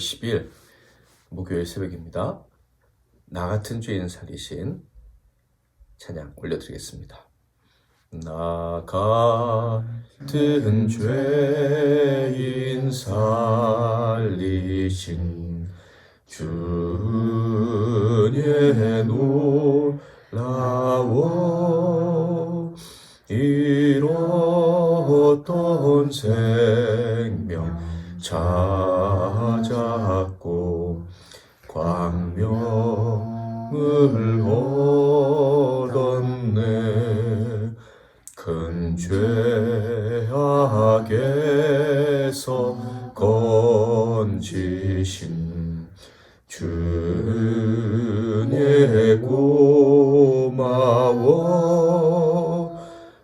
10일 목요일 새벽입니다. 나 같은 죄인 살리신 찬양 올려드리겠습니다. 나 같은 죄인 살리신 주의 놀라워 잃었던 생명 찾았고 광명을 얻었네. 큰 죄악에서 건지신 주님의 고마워.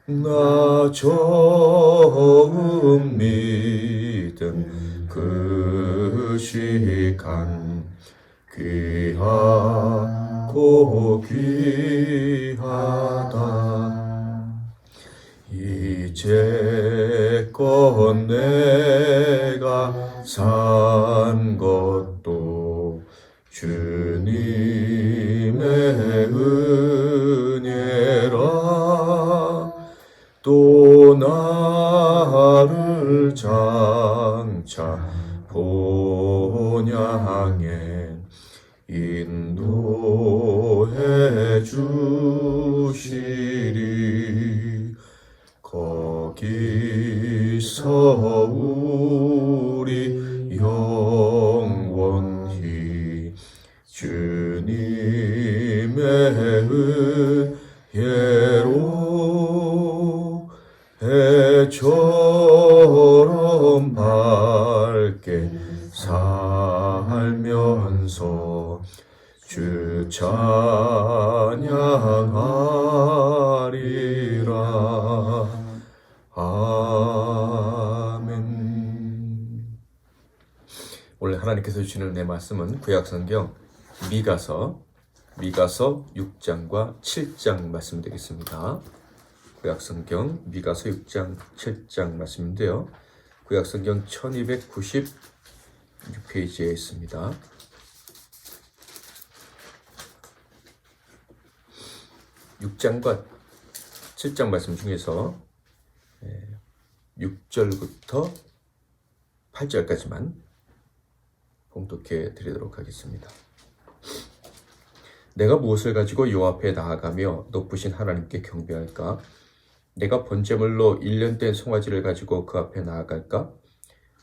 나 처음 믿은 그 시간 귀하고 귀하다. 이제껏 내가 산 것도 주님의 은혜라. 또 나를 장차 본향에 인도해 주시리. 거기서 우리 영원히 주님의 은혜로 해처럼 밝게 살면서 주 찬양하리라. 아멘. 오늘 하나님께서 주시는 내 말씀은 구약성경 미가서 6장과 7장 말씀 되겠습니다. 구약성경 미가서 6장 7장 말씀인데요. 구약성경 1296페이지에 있습니다. 6장과 7장 말씀 중에서 6절부터 8절까지만 봉독해 드리도록 하겠습니다. 내가 무엇을 가지고 여호와 앞에 나아가며 높으신 하나님께 경배할까? 내가 번제물로 1년 된 송아지를 가지고 그 앞에 나아갈까?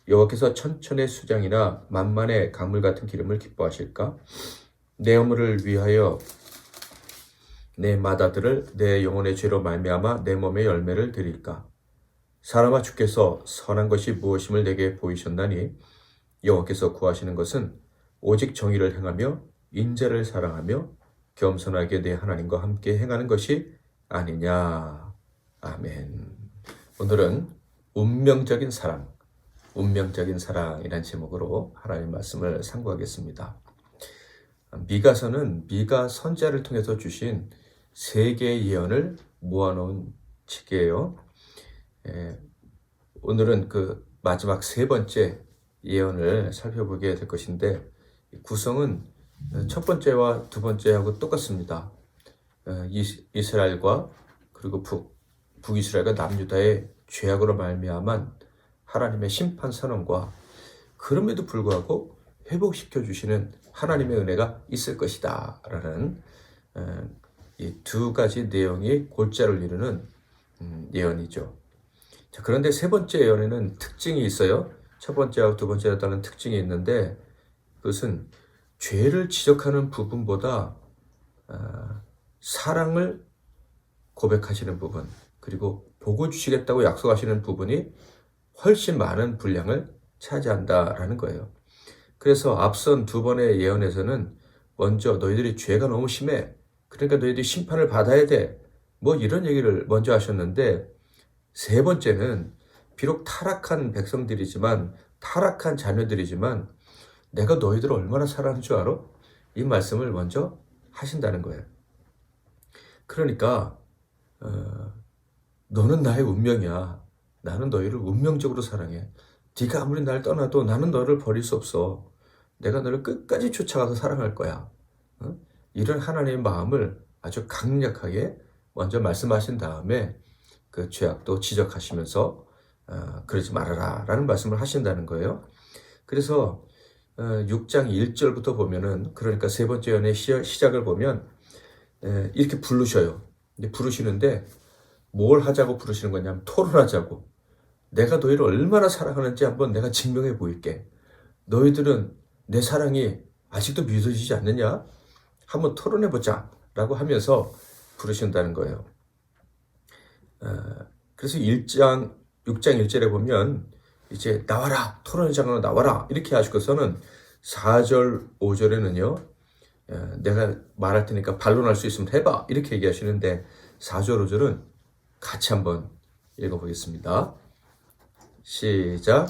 여호와께서 천천의 수장이나 만만의 강물 같은 기름을 기뻐하실까? 내 허물을 위하여 내 맏아들을 내 영혼의 죄로 말미암아 내 몸의 열매를 드릴까? 사람아, 주께서 선한 것이 무엇임을 내게 보이셨나니 여호와께서 구하시는 것은 오직 정의를 행하며 인자를 사랑하며 겸손하게 내 하나님과 함께 행하는 것이 아니냐. 아멘. 오늘은 운명적인 사랑이라는 제목으로 하나님의 말씀을 상고하겠습니다. 미가서는 미가 선지자를 통해서 주신 세 개의 예언을 모아놓은 책이에요. 오늘은 그 마지막 세 번째 예언을 살펴보게 될 것인데, 구성은 첫 번째와 두 번째하고 똑같습니다. 이스라엘과 그리고 북이스라엘과 남유다의 죄악으로 말미암은 하나님의 심판 선언과 그럼에도 불구하고 회복시켜 주시는 하나님의 은혜가 있을 것이다 라는 이 두 가지 내용이 골자를 이루는 예언이죠. 자, 그런데 세 번째 예언에는 특징이 있어요. 첫 번째하고 두 번째와 다른 특징이 있는데, 그것은 죄를 지적하는 부분보다 사랑을 고백하시는 부분, 그리고 복을 주시겠다고 약속하시는 부분이 훨씬 많은 분량을 차지한다라는 거예요. 그래서 앞선 두 번의 예언에서는 먼저 너희들이 죄가 너무 심해, 그러니까 너희들이 심판을 받아야 돼, 뭐 이런 얘기를 먼저 하셨는데, 세 번째는 비록 타락한 백성들이지만, 타락한 자녀들이지만 내가 너희들을 얼마나 사랑하는 줄 알아? 이 말씀을 먼저 하신다는 거예요. 그러니까 너는 나의 운명이야. 나는 너희를 운명적으로 사랑해. 네가 아무리 날 떠나도 나는 너를 버릴 수 없어. 내가 너를 끝까지 쫓아가서 사랑할 거야. 이런 하나님의 마음을 아주 강력하게 먼저 말씀하신 다음에 그 죄악도 지적하시면서 그러지 말아라 라는 말씀을 하신다는 거예요. 그래서 6장 1절부터 보면은, 그러니까 세 번째 연의 시작을 보면 이렇게 부르셔요. 부르시는데 뭘 하자고 부르시는 거냐면 토론하자고. 내가 너희를 얼마나 사랑하는지 한번 내가 증명해 보일게. 너희들은 내 사랑이 아직도 믿어지지 않느냐? 한번 토론해 보자 라고 하면서 부르신다는 거예요. 그래서 6장 1절에 보면 이제 나와라, 토론장으로 나와라 이렇게 하시고서는 4절 5절에는요 내가 말할 테니까 반론할 수 있으면 해봐 이렇게 얘기하시는데, 4절 5절은 같이 한번 읽어보겠습니다. 시작.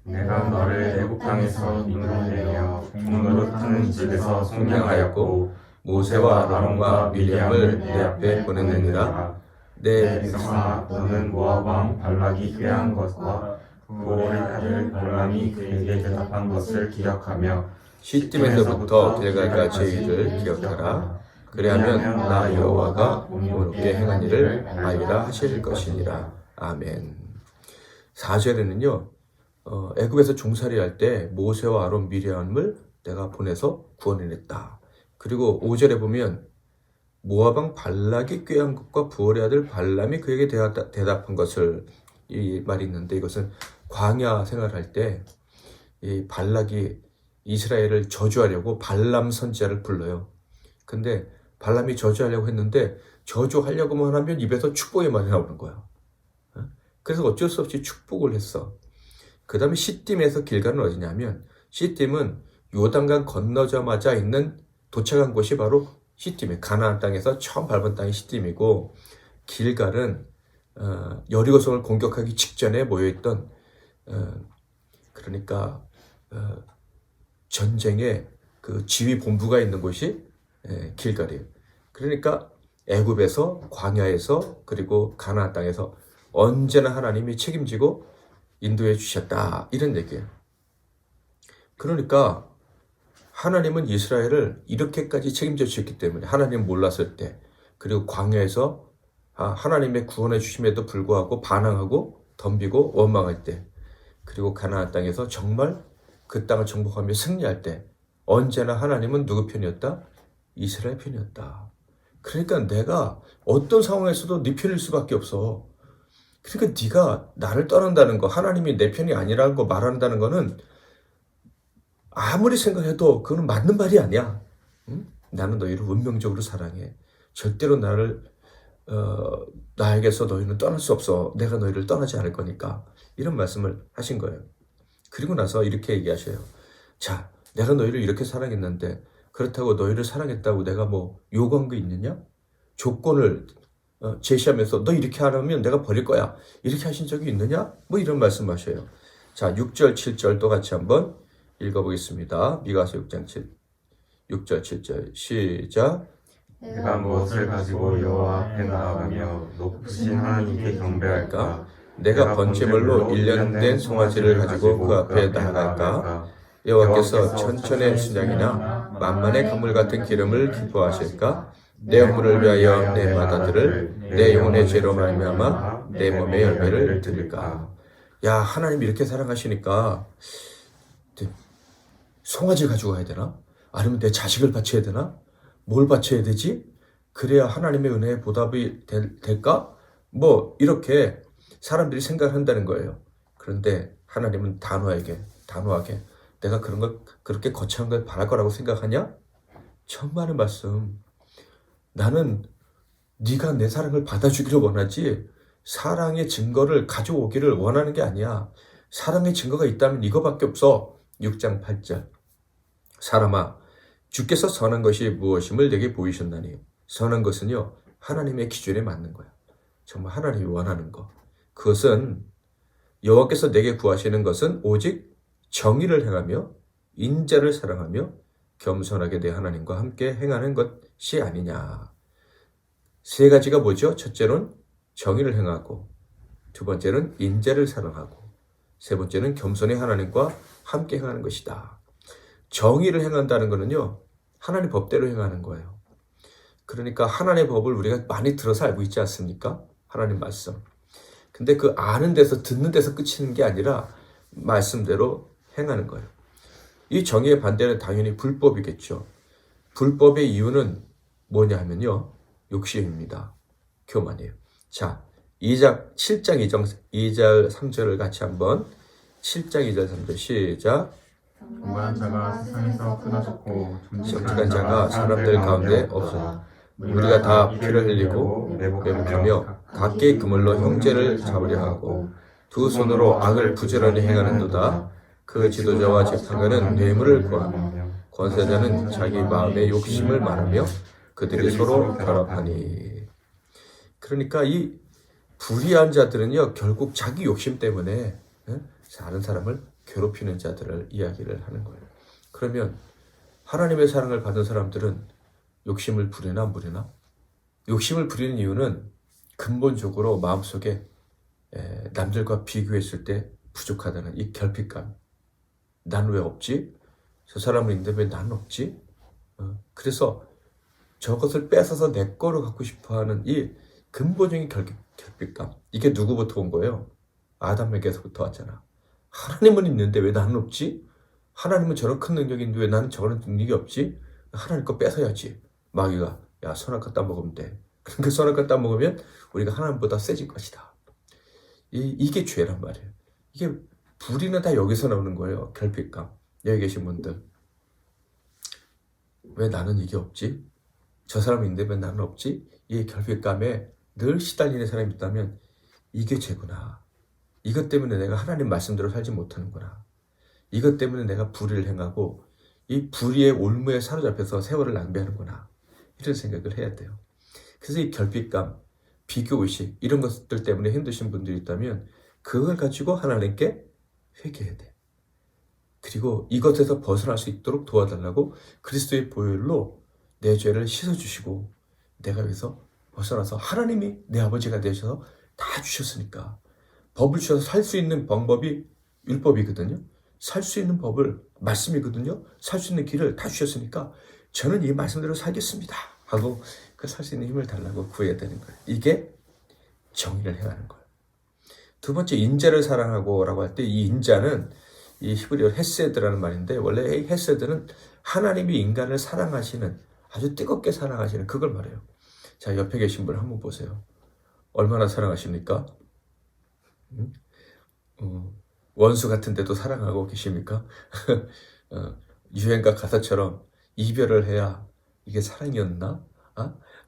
내가 너를 애굽 땅에서 인도하여 종노릇하는 집에서 속량하였고 모세와 아론과 미리암을 내 앞에 보냈느니라. 내 백성아, 너는 모압 왕 발락이 꾀한 것과 그올의 아들 발람이 그에게 대답한 것을 기억하며 시팀에서부터 길갈까지의 일을 기억하라. 그리하면 나 여호와가 공의롭게 행한 일을 알리라 하실 것이니라. 아멘. 4절에는요 애굽에서 종살이 할 때 모세와 아론 미리암을 내가 보내서 구원해냈다. 그리고 5절에 보면 모압 왕 발락이 꾀한 것과 부올의 아들 발람이 그에게 대답한 것을, 이 말이 있는데, 이것은 광야 생활할 때 이 발락이 이스라엘을 저주하려고 발람 선지자를 불러요. 근데 발람이 저주하려고 했는데 저주하려고만 하면 입에서 축복의 말이 나오는 거야. 그래서 어쩔 수 없이 축복을 했어. 그 다음에 시딤에서 길갈은 어디냐면, 시딤은 요단강 건너자마자 있는 도착한 곳이 바로 시딤이에요. 가나안 땅에서 처음 밟은 땅이 시딤이고, 길갈은 여리고성을 공격하기 직전에 모여있던 그러니까 전쟁의 그 지휘 본부가 있는 곳이 길갈이에요. 그러니까 애굽에서, 광야에서, 그리고 가나안 땅에서 언제나 하나님이 책임지고 인도해 주셨다 이런 얘기예요. 그러니까 하나님은 이스라엘을 이렇게까지 책임져 주셨기 때문에, 하나님 몰랐을 때, 그리고 광야에서 하나님의 구원해 주심에도 불구하고 반항하고 덤비고 원망할 때, 그리고 가나안 땅에서 정말 그 땅을 정복하며 승리할 때 언제나 하나님은 누구 편이었다? 이스라엘 편이었다. 그러니까 내가 어떤 상황에서도 네 편일 수밖에 없어. 그러니까 네가 나를 떠난다는 거, 하나님이 내 편이 아니라는 거 말한다는 거는 아무리 생각해도 그건 맞는 말이 아니야. 응? 나는 너희를 운명적으로 사랑해. 절대로 나에게서 너희는 떠날 수 없어. 내가 너희를 떠나지 않을 거니까. 이런 말씀을 하신 거예요. 그리고 나서 이렇게 얘기하셔요. 자, 내가 너희를 이렇게 사랑했는데 그렇다고 너희를 사랑했다고 내가 뭐 요구한 거 있느냐? 조건을 제시하면서 너 이렇게 안 하면 내가 버릴 거야. 이렇게 하신 적이 있느냐? 뭐 이런 말씀하셔요. 자, 6절, 7절 또 같이 한번 읽어보겠습니다. 미가서 6절, 7절 시작. 내가 무엇을 가지고 여호와 앞에 나아가며 높으신 하나님께 경배할까? 내가 번제물로 1년 된 송아지를 가지고 그 앞에 나아갈까? 여호와께서 천천의 순양이나 만만의 가물 같은 기름을 기뻐하실까? 내 허물을 위하여 내 마다들을 내 영혼의 죄로 말미암아 내 몸의 열매를 드릴까? 야, 하나님 이렇게 사랑하시니까 송아지 가지고 가야 되나? 아니면 내 자식을 바쳐야 되나? 뭘 바쳐야 되지? 그래야 하나님의 은혜에 보답이 될까? 뭐 이렇게 사람들이 생각한다는 거예요. 그런데 하나님은 단호하게 내가 그런 걸, 그렇게 거창한 걸 바랄 거라고 생각하냐? 정말의 말씀. 나는 네가 내 사랑을 받아주기를 원하지 사랑의 증거를 가져오기를 원하는 게 아니야. 사랑의 증거가 있다면 이거밖에 없어. 6장 8절. 사람아, 주께서 선한 것이 무엇임을 내게 보이셨나니. 선한 것은요, 하나님의 기준에 맞는 거야. 정말 하나님이 원하는 거. 그것은 여호와께서 내게 구하시는 것은 오직 정의를 행하며 인자를 사랑하며 겸손하게 내 하나님과 함께 행하는 것이 아니냐. 세 가지가 뭐죠? 첫째는 정의를 행하고, 두 번째는 인자를 사랑하고, 세 번째는 겸손히 하나님과 함께 행하는 것이다. 정의를 행한다는 거는요, 하나님 법대로 행하는 거예요. 그러니까 하나님의 법을 우리가 많이 들어서 알고 있지 않습니까? 하나님 말씀. 근데 그 아는 데서, 듣는 데서 그치는 게 아니라 말씀대로 행하는 거예요. 이 정의의 반대는 당연히 불법이겠죠. 불법의 이유는 뭐냐 하면요, 욕심입니다. 교만이에요. 자, 7장 2절 3절을 같이 한번 7장 2절 3절 시작. 경건한 자가 세상에서 끊어졌고 정직한 자가 사람들 가운데 없어. 우리가 다 피를 흘리고 매복하며 각기 그물로 형제를 잡으려 하고 두 손으로 악을 부지런히 행하는도다. 그 지도자와 재판관은 뇌물을 구하며 권세자는 자기 마음의 욕심을 말하며 그들이 서로 결합하니. 그러니까 이 불의한 자들은요, 결국 자기 욕심 때문에 다른 사람을 괴롭히는 자들을 이야기를 하는 거예요. 그러면 하나님의 사랑을 받은 사람들은 욕심을 부리나 안 부리나? 욕심을 부리는 이유는 근본적으로 마음속에 남들과 비교했을 때 부족하다는 이 결핍감. 난 왜 없지? 저 사람은 있는데 왜 나는 없지? 그래서 저것을 뺏어서 내 거로 갖고 싶어하는 이 근본적인 결핍감. 이게 누구부터 온 거예요? 아담에게서부터 왔잖아. 하나님은 있는데 왜 나는 없지? 하나님은 저런 큰 능력이 있는데 왜 나는 저런 능력이 없지? 하나님 거 뺏어야지. 마귀가 야, 선악과 따먹으면 돼. 그러니까 선악과 따먹으면 우리가 하나님보다 세질 것이다. 이게 죄란 말이에요. 이게 불의는 다 여기서 나오는 거예요. 결핍감. 여기 계신 분들, 왜 나는 이게 없지? 저 사람이 있는데 왜 나는 없지? 이 결핍감에 늘 시달리는 사람이 있다면 이게 죄구나. 이것 때문에 내가 하나님 말씀대로 살지 못하는구나. 이것 때문에 내가 불의를 행하고 이 불의의 올무에 사로잡혀서 세월을 낭비하는구나. 이런 생각을 해야 돼요. 그래서 이 결핍감, 비교의식 이런 것들 때문에 힘드신 분들이 있다면 그걸 가지고 하나님께 회개해야 돼. 그리고 이것에서 벗어날 수 있도록 도와달라고 그리스도의 보혈로 내 죄를 씻어주시고 내가 여기서 벗어나서 하나님이 내 아버지가 되셔서 다 주셨으니까 법을 주셔서 살 수 있는 방법이 율법이거든요. 살 수 있는 법을 말씀이거든요. 살 수 있는 길을 다 주셨으니까 저는 이 말씀대로 살겠습니다 하고 그 살 수 있는 힘을 달라고 구해야 되는 거예요. 이게 정의를 행하는 거예요. 두 번째, 인자를 사랑하고 라고 할 때 이 인자는 이 히브리어 헤세드라는 말인데 원래 이 헤세드는 하나님이 인간을 사랑하시는, 아주 뜨겁게 사랑하시는 그걸 말해요. 자, 옆에 계신 분 한번 보세요. 얼마나 사랑하십니까? 원수 같은데도 사랑하고 계십니까? 유행가 가사처럼 이별을 해야 이게 사랑이었나?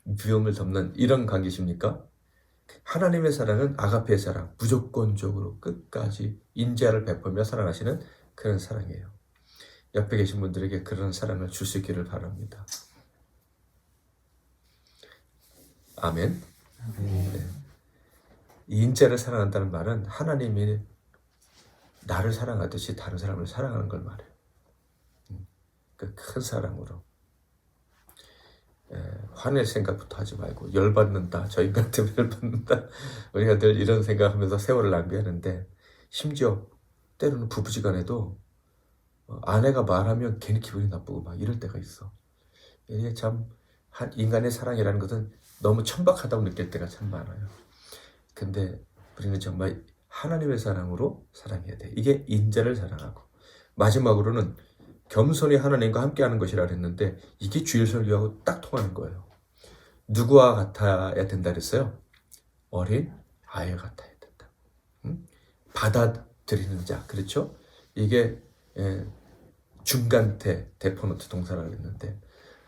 미움을 덮는 이런 관계십니까? 하나님의 사랑은 아가페의 사랑, 무조건적으로 끝까지 인자를 베풀며 사랑하시는 그런 사랑이에요. 옆에 계신 분들에게 그런 사랑을 줄 수 있기를 바랍니다. 아멘. 네. 인자를 사랑한다는 말은 하나님이 나를 사랑하듯이 다른 사람을 사랑하는 걸 말해요. 그 큰 사랑으로. 화낼 생각부터 하지 말고 열받는다. 저 인간 때문에 열받는다. 우리가 늘 이런 생각하면서 세월을 낭비하는데 심지어 때로는 부부지간에도 아내가 말하면 괜히 기분이 나쁘고 막 이럴 때가 있어. 이게 참 인간의 사랑이라는 것은 너무 천박하다고 느낄 때가 참 많아요. 근데 우리는 정말 하나님의 사랑으로 사랑해야 돼. 이게 인자를 사랑하고. 마지막으로는 겸손히 하나님과 함께하는 것이라 그랬는데 이게 주일 설교하고 딱 통하는 거예요. 누구와 같아야 된다 그랬어요? 어린 아이 같아야 된다. 받아들이는 자, 그렇죠? 이게 중간태 데포너트 동사라고 했는데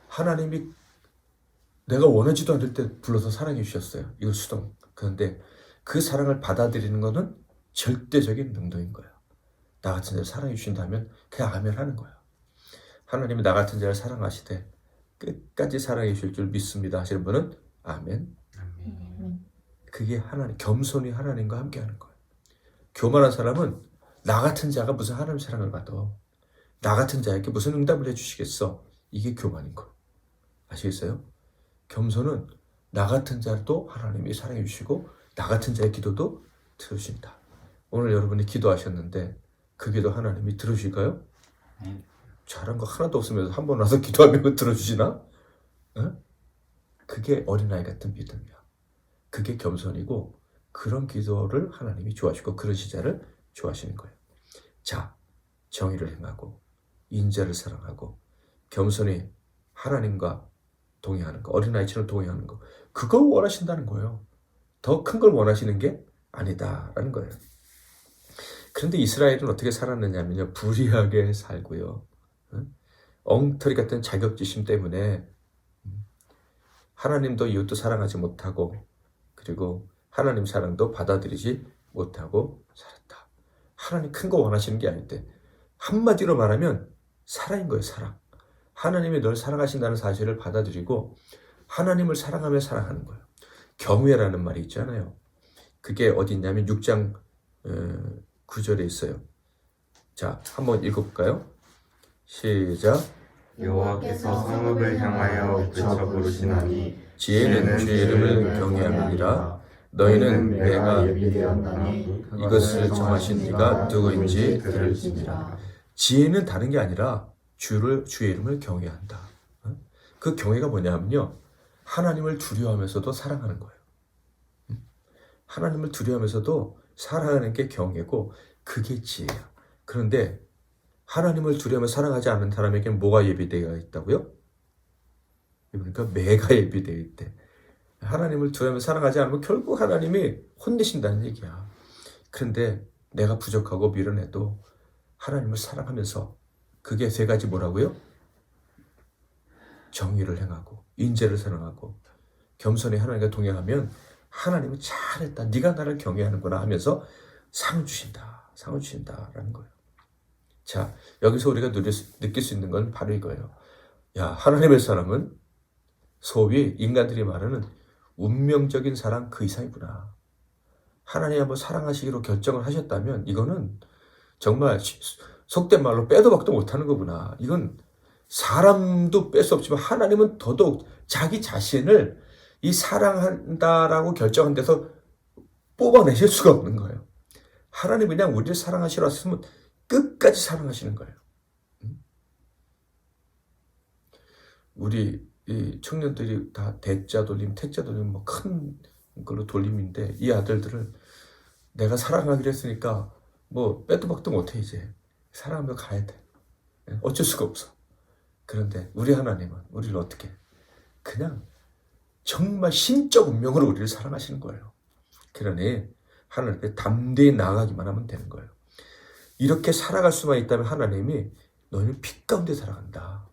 하나님이 내가 원하지도 않을 때 불러서 사랑해 주셨어요. 이거 수동. 그런데 그 사랑을 받아들이는 것은 절대적인 능동인 거예요. 나 같은 자를 사랑해 주신다면 그냥 아멘 하는 거예요. 하나님이 나 같은 자를 사랑하시되 끝까지 사랑해 주실 줄 믿습니다 하시는 분은 아멘. 그게 하나님, 겸손히 하나님과 함께하는 거예요. 교만한 사람은 나 같은 자가 무슨 하나님 사랑을 받아. 나 같은 자에게 무슨 응답을 해주시겠어. 이게 교만인 거예요. 아시겠어요? 겸손은 나 같은 자도 하나님이 사랑해 주시고 나 같은 자의 기도도 들으신다. 오늘 여러분이 기도하셨는데 그 기도 하나님이 들으실까요? 잘한 거 하나도 없으면서 한 번 와서 기도하면 들어주시나? 어? 그게 어린아이 같은 믿음이야. 그게 겸손이고 그런 기도를 하나님이 좋아하시고 그런 시자를 좋아하시는 거예요. 자, 정의를 행하고 인자를 사랑하고 겸손히 하나님과 동행하는 거, 어린아이처럼 동행하는 거, 그걸 원하신다는 거예요. 더 큰 걸 원하시는 게 아니다라는 거예요. 그런데 이스라엘은 어떻게 살았느냐면요, 불의하게 살고요, 엉터리 같은 자격지심 때문에 하나님도 이웃도 사랑하지 못하고, 그리고 하나님 사랑도 받아들이지 못하고 살았다. 하나님 큰 거 원하시는 게 아닌데, 한마디로 말하면 사랑인 거예요. 사랑. 하나님이 널 사랑하신다는 사실을 받아들이고 하나님을 사랑하며 사랑하는 거예요. 경외라는 말이 있잖아요. 그게 어디 있냐면 6장 9절에 있어요. 자, 한번 읽어볼까요? 시작. 여호와께서 성읍을 향하여 외쳐 부르시나니 지혜는 주의 이름을 경외함이니라. 너희는 내가 예비되었나니 이것을 정하신 이가 누구인지 들을지니라. 지혜는 다른 게 아니라 주의 이름을 경외한다. 그 경외가 뭐냐면요, 하나님을 두려워하면서도 사랑하는 거예요. 하나님을 두려워하면서도 사랑하는 게 경외고, 그게 지혜야. 그런데 하나님을 두려워하며 사랑하지 않는 사람에게는 뭐가 예비되어 있다고요? 그러니까 매가 예비되어 있대. 하나님을 두려워하며 사랑하지 않으면 결국 하나님이 혼내신다는 얘기야. 그런데 내가 부족하고 미련해도 하나님을 사랑하면서, 그게 세 가지 뭐라고요? 정의를 행하고 인재를 사랑하고 겸손히 하나님과 동행하면 하나님은 잘했다, 네가 나를 경외하는구나 하면서 상을 주신다라는 거예요. 자, 여기서 우리가 느낄 수 있는 건 바로 이거예요. 야, 하나님의 사랑은 소위 인간들이 말하는 운명적인 사랑 그 이상이구나. 하나님 한번 사랑하시기로 결정을 하셨다면 이거는 정말 속된 말로 빼도 박도 못하는 거구나. 이건 사람도 뺄 수 없지만 하나님은 더더욱 자기 자신을 이 사랑한다라고 결정한 데서 뽑아내실 수가 없는 거예요. 하나님이 그냥 우리를 사랑하시러 왔으면 끝까지 사랑하시는 거예요. 우리 이 청년들이 다 대자 돌림, 택자 돌림 뭐 큰 걸로 돌림인데, 이 아들들을 내가 사랑하기로 했으니까 뭐 빼도 박도 못해. 이제 사랑하며 가야 돼. 어쩔 수가 없어. 그런데 우리 하나님은 우리를 어떻게, 그냥 정말 신적 운명으로 우리를 사랑하시는 거예요. 그러니 하나님께 담대히 나아가기만 하면 되는 거예요. 이렇게 살아갈 수만 있다면 하나님이 너희는 빛 가운데 살아간다.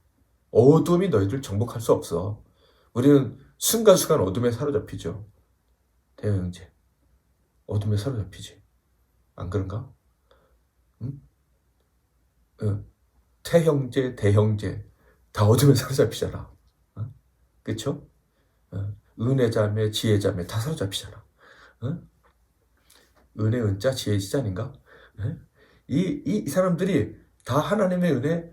어둠이 너희들 정복할 수 없어. 우리는 순간순간 어둠에 사로잡히죠. 대형 형제, 어둠에 사로잡히지. 안 그런가? 응? 태형제, 대형제 다 어둠에 사로잡히잖아. 그쵸? 은혜자매, 지혜자매 다 사로잡히잖아. 은혜 은자, 지혜 지자인가? 이 사람들이 다 하나님의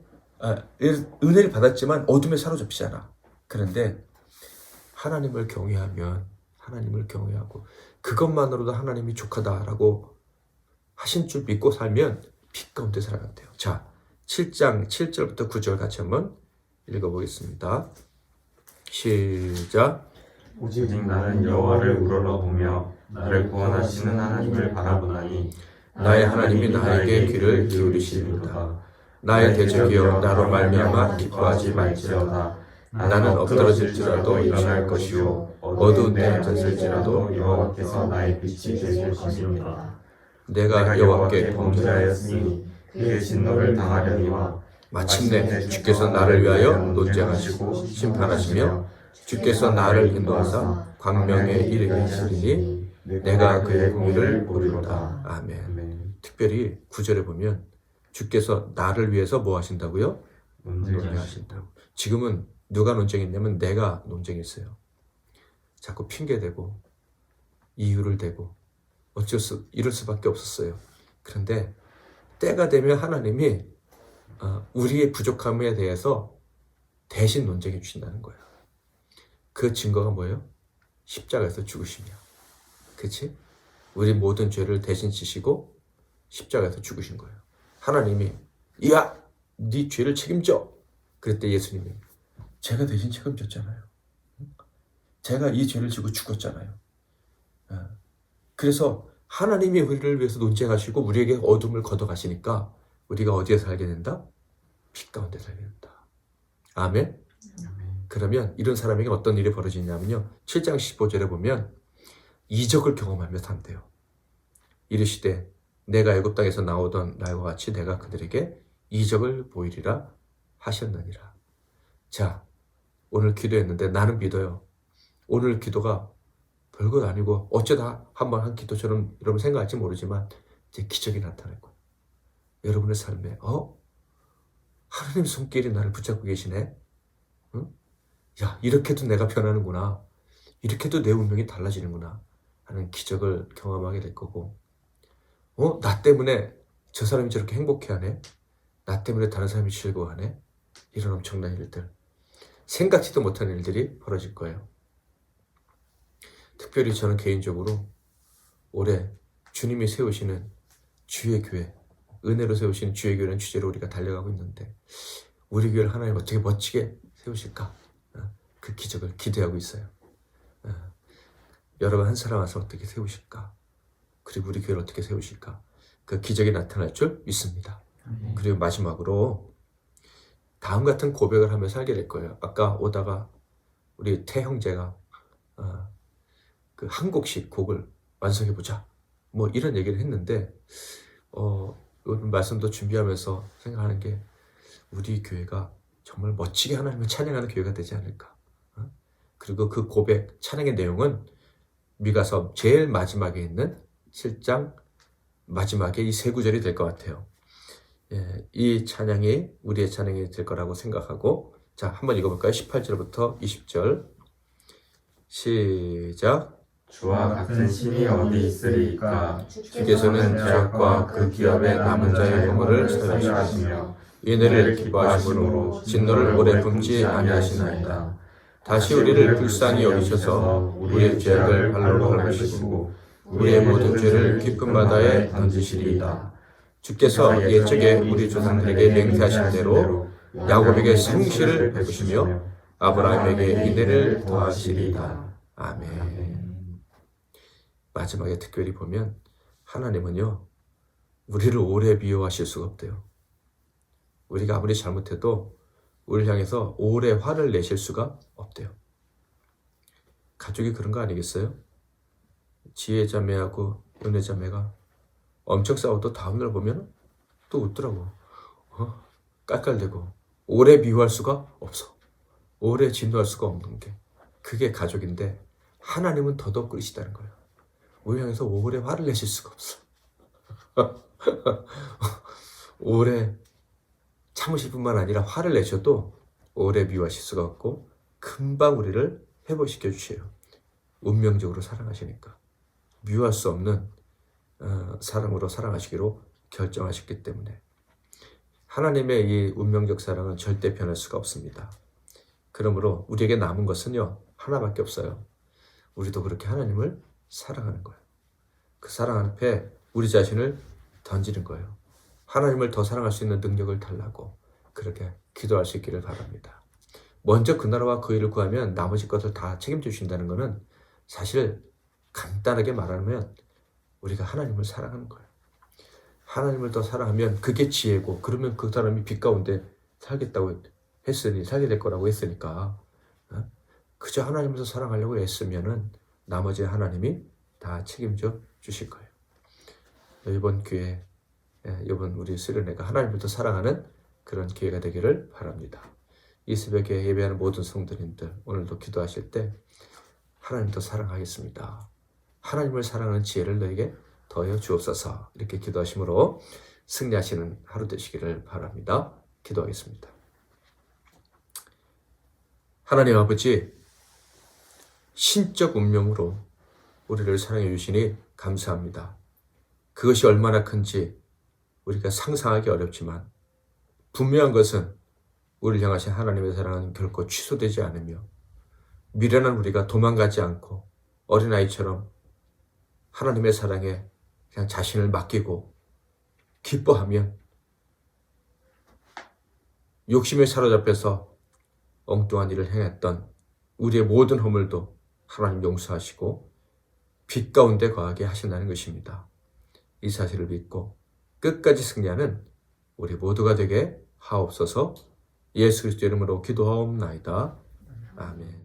은혜를 받았지만 어둠에 사로잡히잖아. 그런데 하나님을 경외하고 그것만으로도 하나님이 족하다라고 하신 줄 믿고 살면 빛 가운데 살아간대요. 자, 7장 7절부터 9절 같이 한번 읽어보겠습니다. 시작. 오직 나는 여호와를 우러러보며 나를 구원하시는 하나님을 바라보나니 나의 하나님이 나에게 귀를 기울이시리로다. 나의 대적이여 나로 말미암아 기뻐하지 말지어다. 나는 엎드러질지라도 일어날 것이요 어두운 데 앉았을지라도 여호와께서 나의 빛이 되실 것입니다. 내가 여호와께 범죄하였으니 그의 진노를 당하려니와 마침내 주께서 나를 위하여 논쟁하시고 심판하시며 주께서 나를 인도하사 광명에 이르게 하시리니 내가 그의 공의를 보리로다. 아멘. 특별히 9절에 보면 주께서 나를 위해서 뭐 하신다고요? 논쟁하신다고. 지금은 누가 논쟁했냐면 내가 논쟁했어요. 자꾸 핑계대고 이유를 대고 이럴 수밖에 없었어요. 그런데 때가 되면 하나님이 우리의 부족함에 대해서 대신 논쟁해 주신다는 거예요. 그 증거가 뭐예요? 십자가에서 죽으심이야. 그치? 우리 모든 죄를 대신 지시고 십자가에서 죽으신 거예요. 하나님이 야, 네 죄를 책임져. 그랬더니 예수님이 제가 대신 책임졌잖아요. 제가 이 죄를 지고 죽었잖아요. 그래서 하나님이 우리를 위해서 논쟁하시고 우리에게 어둠을 걷어가시니까 우리가 어디에 살게 된다? 빛 가운데 살게 된다. 아멘. 그러면 이런 사람에게 어떤 일이 벌어지냐면요. 7장 15절에 보면 이적을 경험하며 산대요. 이르시되 내가 애굽 땅에서 나오던 날과 같이 내가 그들에게 이적을 보이리라 하셨느니라. 자, 오늘 기도했는데 나는 믿어요. 오늘 기도가 별것 아니고 어쩌다 한번 한 기도처럼 여러분 생각할지 모르지만 이제 기적이 나타날 거예요. 여러분의 삶에 하나님 손길이 나를 붙잡고 계시네. 응? 야, 이렇게도 내가 변하는구나. 이렇게도 내 운명이 달라지는구나 하는 기적을 경험하게 될 거고, 나 때문에 저 사람이 저렇게 행복해하네. 나 때문에 다른 사람이 즐거워하네. 이런 엄청난 일들, 생각지도 못한 일들이 벌어질 거예요. 특별히 저는 개인적으로 올해 주님이 세우시는 주의 교회, 은혜로 세우신 주의 교회라는 주제로 우리가 달려가고 있는데 우리 교회를 하나님 어떻게 멋지게 세우실까? 그 기적을 기대하고 있어요. 여러분 한 사람 와서 어떻게 세우실까? 그리고 우리 교회를 어떻게 세우실까? 그 기적이 나타날 줄 믿습니다. 그리고 마지막으로 다음 같은 고백을 하며 살게 될 거예요. 아까 오다가 우리 태 형제가 그 한 곡씩 곡을 완성해보자 뭐 이런 얘기를 했는데 오늘 말씀도 준비하면서 생각하는 게 우리 교회가 정말 멋지게 하나님을 찬양하는 교회가 되지 않을까. 그리고 그 고백 찬양의 내용은 미가서 제일 마지막에 있는 7장 마지막에 이 세 구절이 될 것 같아요. 예, 이 찬양이 우리의 찬양이 될 거라고 생각하고, 자 한번 읽어볼까요? 18절부터 20절 시작. 주와 같은 신이 어디 있으리까? 주께서는 지역과 그 기업의 남은 자의 허물을 사유하시며 은혜를 기뻐하심으로 진노를 오래 품지 아니하시나이다. 다시 우리를 불쌍히 여기셔서 우리의 죄악을 발로 밟으시고 우리의 모든 죄를 깊은 바다에 던지시리이다. 주께서 옛적에 우리 조상들에게 맹세하신 대로 야곱에게 성실을 베푸시며 아브라함에게 인애를 더하시리이다. 아멘. 마지막에 특별히 보면 하나님은요, 우리를 오래 미워하실 수가 없대요. 우리가 아무리 잘못해도 우리를 향해서 오래 화를 내실 수가 없대요. 가족이 그런 거 아니겠어요? 지혜 자매하고 은혜 자매가 엄청 싸워도 다음날 보면 또 웃더라고. 깔깔대고. 오래 미워할 수가 없어. 오래 진노할 수가 없는 게 그게 가족인데, 하나님은 더더욱 그러시다는 거예요. 우리 향해서 오래 화를 내실 수가 없어. 오래 참으실 뿐만 아니라 화를 내셔도 오래 미워하실 수가 없고 금방 우리를 회복시켜 주세요. 운명적으로 사랑하시니까. 미워할 수 없는 사랑으로 사랑하시기로 결정하셨기 때문에 하나님의 이 운명적 사랑은 절대 변할 수가 없습니다. 그러므로 우리에게 남은 것은요, 하나밖에 없어요. 우리도 그렇게 하나님을 사랑하는 거예요. 그 사랑 앞에 우리 자신을 던지는 거예요. 하나님을 더 사랑할 수 있는 능력을 달라고 그렇게 기도할 수 있기를 바랍니다. 먼저 그 나라와 그 일을 구하면 나머지 것을 다 책임져 주신다는 것은 사실 간단하게 말하면 우리가 하나님을 사랑하는 거예요. 하나님을 더 사랑하면 그게 지혜고, 그러면 그 사람이 빛 가운데 살겠다고 했으니, 살게 될 거라고 했으니까 그저 하나님을 더 사랑하려고 애쓰면은 나머지 하나님이 다 책임져 주실 거예요. 이번 기회, 이번 우리 수련회가 하나님을 더 사랑하는 그런 기회가 되기를 바랍니다. 이 새벽에 예배하는 모든 성도님들, 오늘도 기도하실 때 하나님 더 사랑하겠습니다. 하나님을 사랑하는 지혜를 너에게 더해 주옵소서. 이렇게 기도하심으로 승리하시는 하루 되시기를 바랍니다. 기도하겠습니다. 하나님 아버지, 신적 운명으로 우리를 사랑해 주시니 감사합니다. 그것이 얼마나 큰지 우리가 상상하기 어렵지만 분명한 것은 우리를 향하신 하나님의 사랑은 결코 취소되지 않으며 미련한 우리가 도망가지 않고 어린아이처럼 하나님의 사랑에 그냥 자신을 맡기고 기뻐하면 욕심에 사로잡혀서 엉뚱한 일을 행했던 우리의 모든 허물도 하나님 용서하시고 빛 가운데 거하게 하신다는 것입니다. 이 사실을 믿고 끝까지 승리하는 우리 모두가 되게 하옵소서. 예수 그리스도 이름으로 기도하옵나이다. 아멘.